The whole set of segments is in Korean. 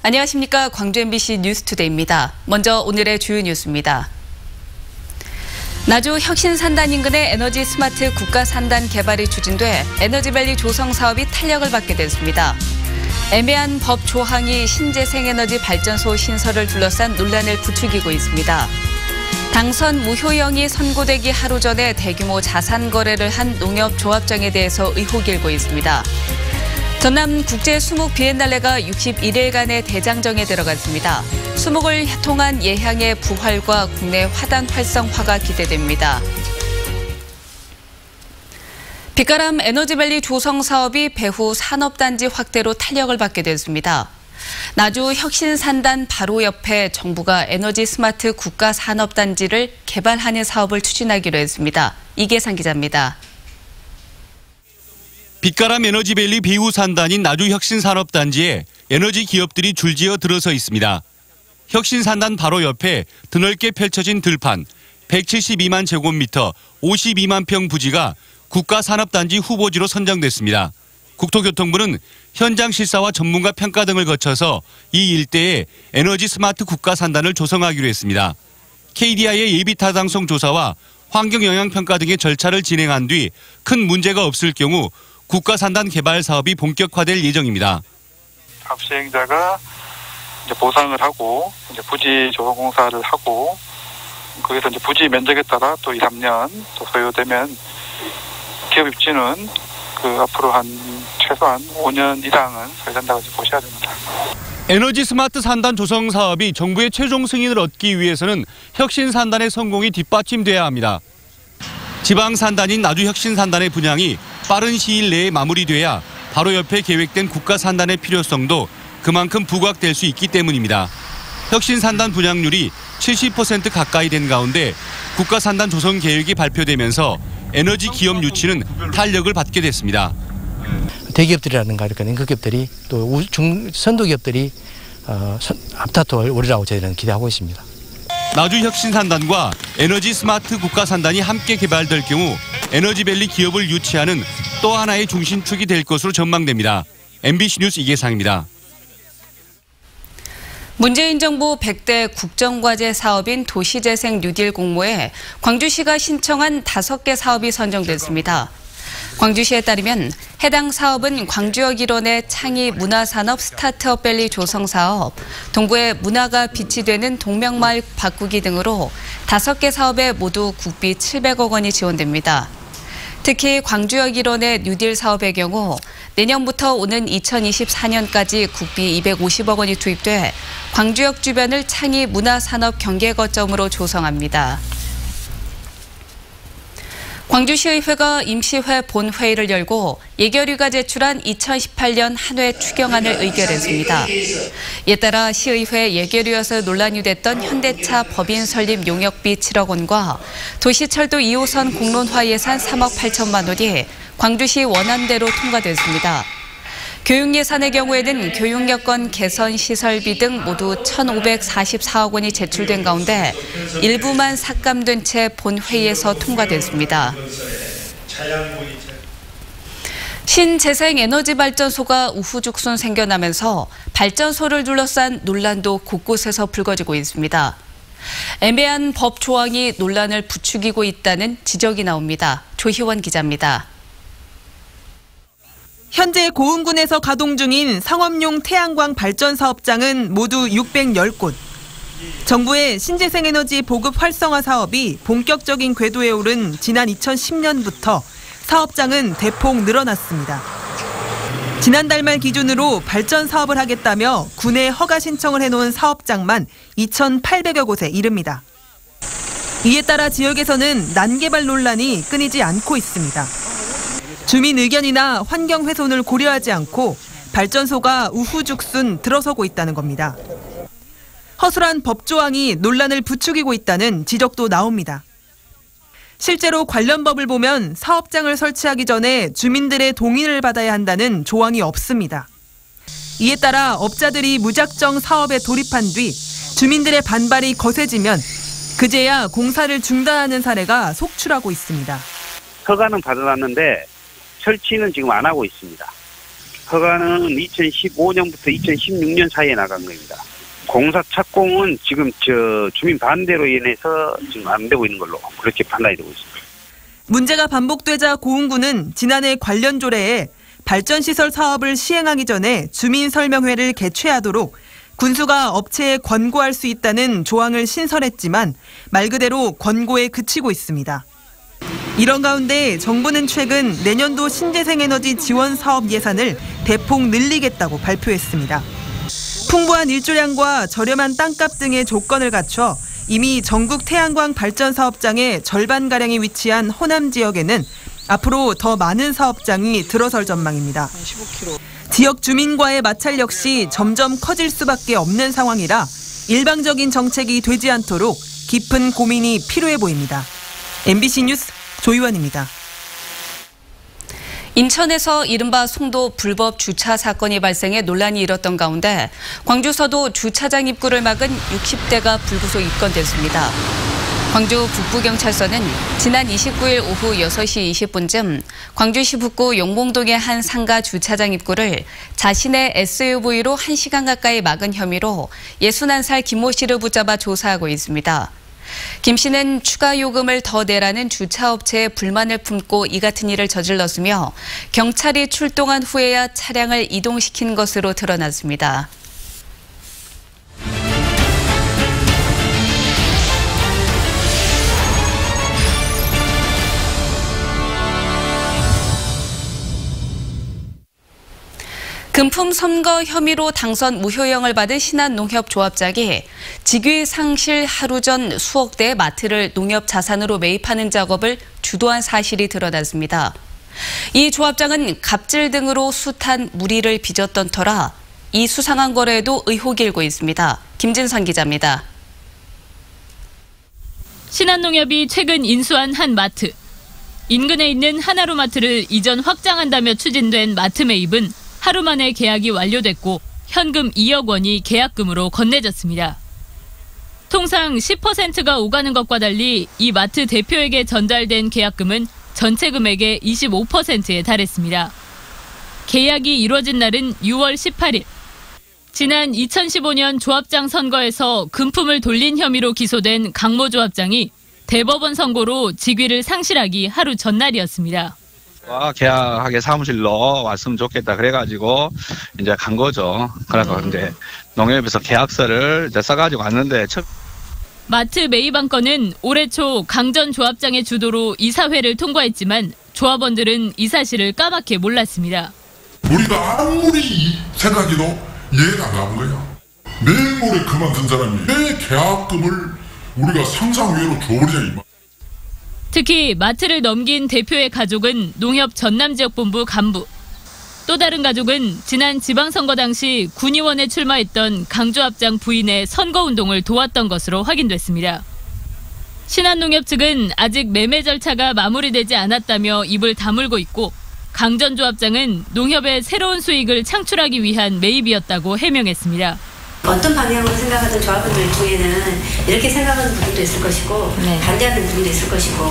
안녕하십니까. 광주 MBC 뉴스투데이입니다. 먼저 오늘의 주요 뉴스입니다. 나주 혁신산단 인근의 에너지 스마트 국가산단 개발이 추진돼 에너지밸리 조성 사업이 탄력을 받게 됐습니다. 애매한 법 조항이 신재생에너지 발전소 신설을 둘러싼 논란을 부추기고 있습니다. 당선 무효형이 선고되기 하루 전에 대규모 자산 거래를 한 농협조합장에 대해서 의혹이 일고 있습니다. 전남 국제 수목 비엔날레가 61일간의 대장정에 들어갔습니다. 수목을 통한 예향의 부활과 국내 화단 활성화가 기대됩니다. 빛가람 에너지밸리 조성 사업이 배후 산업단지 확대로 탄력을 받게 됐습니다. 나주 혁신산단 바로 옆에 정부가 에너지 스마트 국가산업단지를 개발하는 사업을 추진하기로 했습니다. 이계상 기자입니다. 빛가람 에너지밸리 배후 산단인 나주 혁신산업단지에 에너지 기업들이 줄지어 들어서 있습니다. 혁신산단 바로 옆에 드넓게 펼쳐진 들판 172만 제곱미터 52만 평 부지가 국가산업단지 후보지로 선정됐습니다. 국토교통부는 현장 실사와 전문가 평가 등을 거쳐서 이 일대에 에너지 스마트 국가산단을 조성하기로 했습니다. KDI의 예비타당성 조사와 환경영향평가 등의 절차를 진행한 뒤 큰 문제가 없을 경우 국가산단 개발 사업이 본격화될 예정입니다. 압수행자가 이제 보상을 하고 이제 부지 조성 공사를 하고 거기서 이제 부지 면적에 따라 또 2, 3년 또 소요되면 기업 입주는 앞으로 한 최소한 5년 이상은 소요된다고 보셔야 됩니다. 에너지 스마트 산단 조성 사업이 정부의 최종 승인을 얻기 위해서는 혁신산단의 성공이 뒷받침돼야 합니다. 지방산단인 나주 혁신산단의 분양이 빠른 시일 내에 마무리돼야 바로 옆에 계획된 국가산단의 필요성도 그만큼 부각될 수 있기 때문입니다. 혁신산단 분양률이 70% 가까이 된 가운데 국가산단 조성 계획이 발표되면서 에너지 기업 유치는 탄력을 받게 됐습니다. 대기업들이라든가 이렇게 냉각기업들이 또 선도기업들이 앞다퉈 오리라고 저희는 기대하고 있습니다. 나주 혁신산단과 에너지 스마트 국가산단이 함께 개발될 경우 에너지밸리 기업을 유치하는 또 하나의 중심축이 될 것으로 전망됩니다. MBC 뉴스 이계상입니다. 문재인 정부 100대 국정과제 사업인 도시재생 뉴딜 공모에 광주시가 신청한 5개 사업이 선정됐습니다. 광주시에 따르면 해당 사업은 광주역 일원의 창의 문화산업 스타트업밸리 조성 사업, 동구의 문화가 빛이 되는 동명마을 바꾸기 등으로 5개 사업에 모두 국비 700억 원이 지원됩니다. 특히 광주역 일원의 뉴딜 사업의 경우 내년부터 오는 2024년까지 국비 250억 원이 투입돼 광주역 주변을 창의 문화산업 경계 거점으로 조성합니다. 광주시의회가 임시회 본회의를 열고 예결위가 제출한 2018년 한 해 추경안을 의결했습니다. 이에 따라 시의회 예결위에서 논란이 됐던 현대차 법인 설립 용역비 7억 원과 도시철도 2호선 공론화 예산 3억 8천만 원이 광주시 원안대로 통과됐습니다. 교육 예산의 경우에는 교육여건 개선 시설비 등 모두 1,544억 원이 제출된 가운데 일부만 삭감된 채 본회의에서 통과됐습니다. 신재생에너지발전소가 우후죽순 생겨나면서 발전소를 둘러싼 논란도 곳곳에서 불거지고 있습니다. 애매한 법 조항이 논란을 부추기고 있다는 지적이 나옵니다. 조희원 기자입니다. 현재 고흥군에서 가동 중인 상업용 태양광 발전 사업장은 모두 610곳. 정부의 신재생에너지 보급 활성화 사업이 본격적인 궤도에 오른 지난 2010년부터 사업장은 대폭 늘어났습니다. 지난달 말 기준으로 발전 사업을 하겠다며 군에 허가 신청을 해놓은 사업장만 2,800여 곳에 이릅니다. 이에 따라 지역에서는 난개발 논란이 끊이지 않고 있습니다. 주민 의견이나 환경 훼손을 고려하지 않고 발전소가 우후죽순 들어서고 있다는 겁니다. 허술한 법 조항이 논란을 부추기고 있다는 지적도 나옵니다. 실제로 관련 법을 보면 사업장을 설치하기 전에 주민들의 동의를 받아야 한다는 조항이 없습니다. 이에 따라 업자들이 무작정 사업에 돌입한 뒤 주민들의 반발이 거세지면 그제야 공사를 중단하는 사례가 속출하고 있습니다. 허가는 받아놨는데 설치는 지금 안 하고 있습니다. 허가는 2015년부터 2016년 사이에 나간 겁니다. 공사 착공은 지금 주민 반대로 인해서 지금 안 되고 있는 걸로 그렇게 판단이 되고 있습니다. 문제가 반복되자 고흥군은 지난해 관련 조례에 발전시설 사업을 시행하기 전에 주민 설명회를 개최하도록 군수가 업체에 권고할 수 있다는 조항을 신설했지만 말 그대로 권고에 그치고 있습니다. 이런 가운데 정부는 최근 내년도 신재생에너지 지원 사업 예산을 대폭 늘리겠다고 발표했습니다. 풍부한 일조량과 저렴한 땅값 등의 조건을 갖춰 이미 전국 태양광 발전 사업장의 절반가량이 위치한 호남 지역에는 앞으로 더 많은 사업장이 들어설 전망입니다. 지역 주민과의 마찰 역시 점점 커질 수밖에 없는 상황이라 일방적인 정책이 되지 않도록 깊은 고민이 필요해 보입니다. MBC 뉴스 조희원입니다. 인천에서 이른바 송도 불법 주차 사건이 발생해 논란이 일었던 가운데 광주서도 주차장 입구를 막은 60대가 불구속 입건됐습니다. 광주 북부경찰서는 지난 29일 오후 6시 20분쯤 광주시 북구 용봉동의 한 상가 주차장 입구를 자신의 SUV로 1시간 가까이 막은 혐의로 61살 김모 씨를 붙잡아 조사하고 있습니다. 김 씨는 추가 요금을 더 내라는 주차업체에 불만을 품고 이 같은 일을 저질렀으며 경찰이 출동한 후에야 차량을 이동시킨 것으로 드러났습니다. 금품 선거 혐의로 당선 무효형을 받은 신한농협조합장이 직위 상실 하루 전 수억 대의 마트를 농협 자산으로 매입하는 작업을 주도한 사실이 드러났습니다. 이 조합장은 갑질 등으로 숱한 물의를 빚었던 터라 이 수상한 거래에도 의혹이 일고 있습니다. 김진선 기자입니다. 신한농협이 최근 인수한 한 마트. 인근에 있는 하나로마트를 이전 확장한다며 추진된 마트 매입은 하루 만에 계약이 완료됐고 현금 2억 원이 계약금으로 건네졌습니다. 통상 10%가 오가는 것과 달리 이 마트 대표에게 전달된 계약금은 전체 금액의 25%에 달했습니다. 계약이 이루어진 날은 6월 18일. 지난 2015년 조합장 선거에서 금품을 돌린 혐의로 기소된 강모 조합장이 대법원 선고로 직위를 상실하기 하루 전날이었습니다. 계약하게 사무실로 왔으면 좋겠다 그래가지고 이제 간 거죠. 그래서 이제 농협에서 계약서를 이제 써가지고 왔는데 마트 매입 안건은 올해 초 강 전 조합장의 주도로 이사회를 통과했지만 조합원들은 이 사실을 까맣게 몰랐습니다. 우리가 아무리 생각해도 이해가 안 가는 거야. 내일 모레 그만둔 사람이 내 계약금을 우리가 상상 외로 줘버리자. 특히 마트를 넘긴 대표의 가족은 농협 전남지역본부 간부. 또 다른 가족은 지난 지방선거 당시 군의원에 출마했던 강 조합장 부인의 선거운동을 도왔던 것으로 확인됐습니다. 신한농협 측은 아직 매매 절차가 마무리되지 않았다며 입을 다물고 있고 강 전 조합장은 농협의 새로운 수익을 창출하기 위한 매입이었다고 해명했습니다. 어떤 방향으로 생각하던 조합원들 중에는 이렇게 생각하는 분들도 있을 것이고 반대하는 분들도 있을 것이고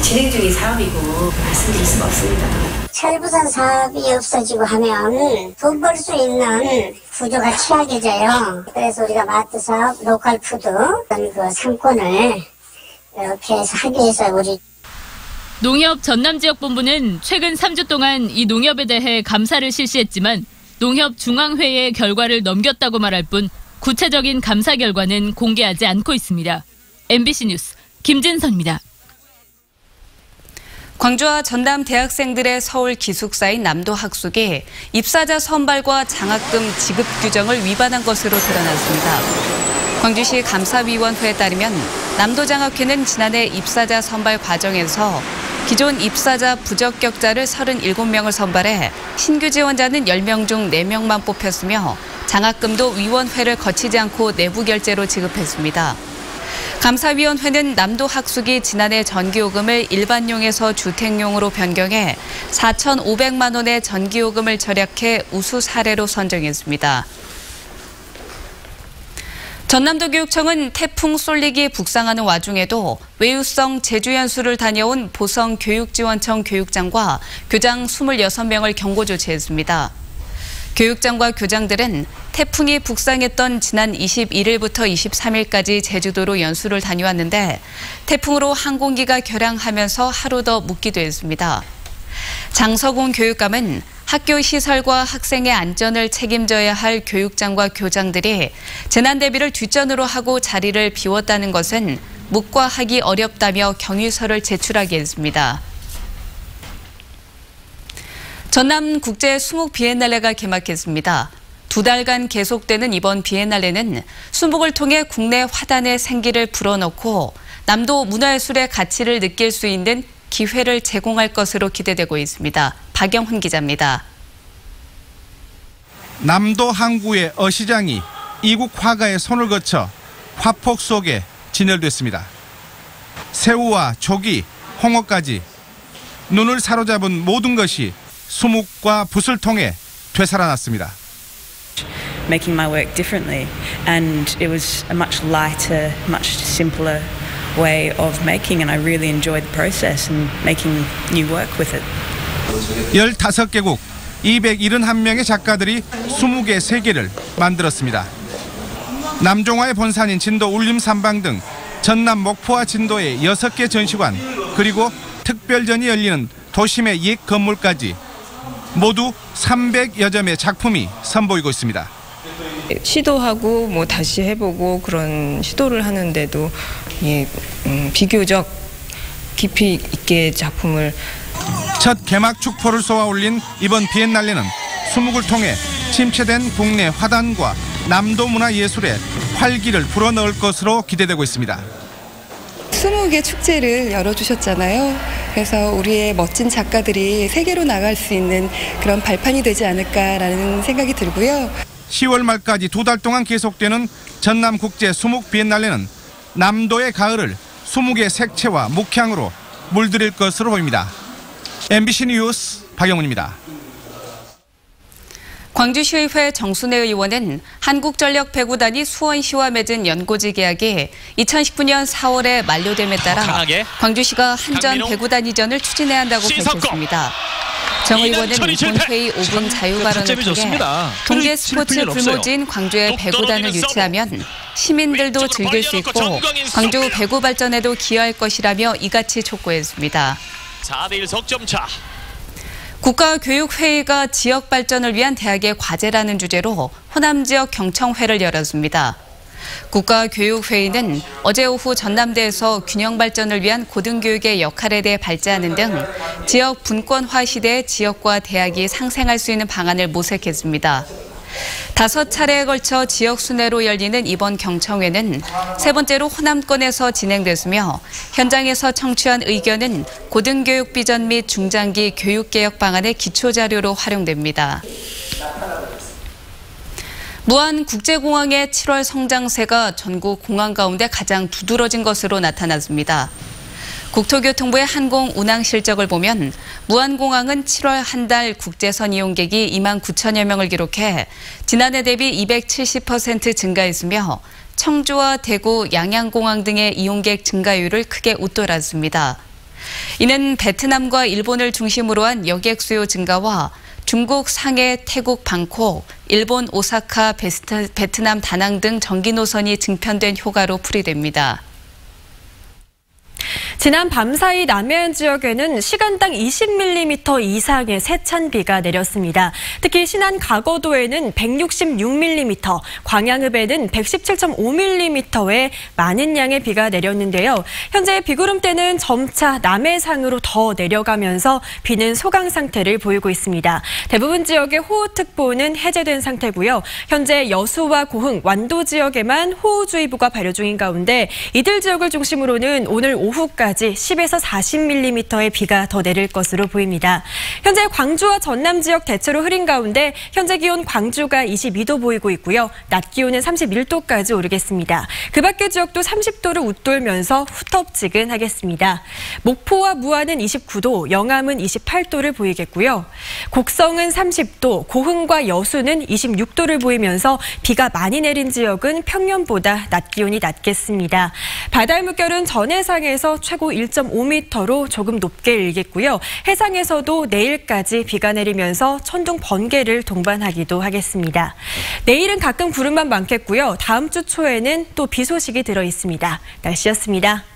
진행 중인 사업이고 말씀드릴 수가 없습니다. 철부산 사업이 없어지고 하면 돈 벌 수 있는 구조가 취약해져요. 그래서 우리가 마트 사업, 로컬 푸드 그 상권을 이렇게 해서 하기 위해서 우리 농협 전남지역본부는 최근 3주 동안 이 농협에 대해 감사를 실시했지만 농협 중앙회의의 결과를 넘겼다고 말할 뿐 구체적인 감사 결과는 공개하지 않고 있습니다. MBC 뉴스 김진선입니다. 광주와 전남 대학생들의 서울 기숙사인 남도학숙이 입사자 선발과 장학금 지급 규정을 위반한 것으로 드러났습니다. 광주시 감사위원회에 따르면 남도장학회는 지난해 입사자 선발 과정에서 기존 입사자 부적격자를 37명을 선발해 신규 지원자는 10명 중 4명만 뽑혔으며 장학금도 위원회를 거치지 않고 내부 결제로 지급했습니다. 감사위원회는 남도학숙이 지난해 전기요금을 일반용에서 주택용으로 변경해 4,500만 원의 전기요금을 절약해 우수 사례로 선정했습니다. 전남도 교육청은 태풍 쏠릭이 북상하는 와중에도 외유성 제주 연수를 다녀온 보성 교육지원청 교육장과 교장 26명을 경고 조치했습니다. 교육장과 교장들은 태풍이 북상했던 지난 21일부터 23일까지 제주도로 연수를 다녀왔는데 태풍으로 항공기가 결항하면서 하루 더 묵기도 했습니다. 장석웅 교육감은 학교 시설과 학생의 안전을 책임져야 할 교육장과 교장들이 재난 대비를 뒷전으로 하고 자리를 비웠다는 것은 묵과하기 어렵다며 경위서를 제출하게 했습니다. 전남 국제 수목 비엔날레가 개막했습니다. 2달간 계속되는 이번 비엔날레는 수목을 통해 국내 화단의 생기를 불어넣고 남도 문화예술의 가치를 느낄 수 있는 기회를 제공할 것으로 기대되고 있습니다. 박영훈 기자입니다. 남도 항구의 어시장이 이국 화가의 손을 거쳐 화폭 속에 진열됐습니다. 새우와 조기, 홍어까지 눈을 사로잡은 모든 것이 수묵과 붓을 통해 되살아났습니다. Making my work differently, and it was a much lighter, much simpler way of making, and I really enjoyed the process and making new work with it. 15개국 271명의 작가들이 20개 세계를 만들었습니다. 남종화의 본산인 진도 울림산방 등 전남 목포와 진도의 6개 전시관 그리고 특별전이 열리는 도심의 옛 건물까지 모두 300여 점의 작품이 선보이고 있습니다. 시도하고 다시 해보고 그런 시도를 하는데도 비교적 깊이 있게 작품을 첫 개막 축포를 쏘아 올린 이번 비엔날레는 수묵을 통해 침체된 국내 화단과 남도 문화예술의 활기를 불어넣을 것으로 기대되고 있습니다. 수묵의 축제를 열어주셨잖아요. 그래서 우리의 멋진 작가들이 세계로 나갈 수 있는 그런 발판이 되지 않을까라는 생각이 들고요. 10월 말까지 2달 동안 계속되는 전남국제 수묵 비엔날레는 남도의 가을을 수묵의 색채와 묵향으로 물들일 것으로 보입니다. MBC 뉴스 박영훈입니다. 광주시의회 정순애 의원은 한국전력 배구단이 수원시와 맺은 연고지 계약이 2019년 4월에 만료됨에 따라 광주시가 한전 배구단 이전을 추진해야 한다고 밝혔습니다. 정 의원은 본회의 5분 자유발언을 통해 동계 스포츠 불모지인 광주의 배구단을 유치하면 시민들도 즐길 수 있고 광주 배구 발전에도 기여할 것이라며 이같이 촉구했습니다. 4대1 석점차. 국가교육회의가 지역 발전을 위한 대학의 과제라는 주제로 호남 지역 경청회를 열었습니다. 국가교육회의는 어제 오후 전남대에서 균형 발전을 위한 고등교육의 역할에 대해 발제하는 등 지역 분권화 시대의 지역과 대학이 상생할 수 있는 방안을 모색했습니다. 5차례에 걸쳐 지역 순회로 열리는 이번 경청회는 세 번째로 호남권에서 진행됐으며 현장에서 청취한 의견은 고등교육 비전 및 중장기 교육개혁 방안의 기초자료로 활용됩니다. 무안국제공항의 7월 성장세가 전국 공항 가운데 가장 두드러진 것으로 나타났습니다. 국토교통부의 항공 운항 실적을 보면 무안공항은 7월 한 달 국제선 이용객이 2만 9천여 명을 기록해 지난해 대비 270% 증가했으며 청주와 대구, 양양공항 등의 이용객 증가율을 크게 웃돌았습니다. 이는 베트남과 일본을 중심으로 한 여객 수요 증가와 중국 상해, 태국 방콕, 일본 오사카, 베트남 다낭 등 전기 노선이 증편된 효과로 풀이됩니다. 지난 밤사이 남해안 지역에는 시간당 20mm 이상의 세찬비가 내렸습니다. 특히 신안 가거도에는 166mm, 광양읍에는 117.5mm의 많은 양의 비가 내렸는데요. 현재 비구름대는 점차 남해상으로 더 내려가면서 비는 소강 상태를 보이고 있습니다. 대부분 지역의 호우특보는 해제된 상태고요. 현재 여수와 고흥, 완도 지역에만 호우주의보가 발효 중인 가운데 이들 지역을 중심으로는 오늘 오후까지 내일까지 10에서 40mm의 비가 더 내릴 것으로 보입니다. 현재 광주와 전남 지역 대체로 흐린 가운데 현재 기온 광주가 22도 보이고 있고요. 낮 기온은 31도까지 오르겠습니다. 그 밖의 지역도 30도를 웃돌면서 후텁지근하겠습니다. 목포와 무안은 29도, 영암은 28도를 보이겠고요. 곡성은 30도, 고흥과 여수는 26도를 보이면서 비가 많이 내린 지역은 평년보다 낮 기온이 낮겠습니다. 바다의 물결은 전 해상에서 최고 1.5m로 조금 높게 일겠고요. 해상에서도 내일까지 비가 내리면서 천둥 번개를 동반하기도 하겠습니다. 내일은 가끔 구름만 많겠고요. 다음 주 초에는 또 비 소식이 들어 있습니다. 날씨였습니다.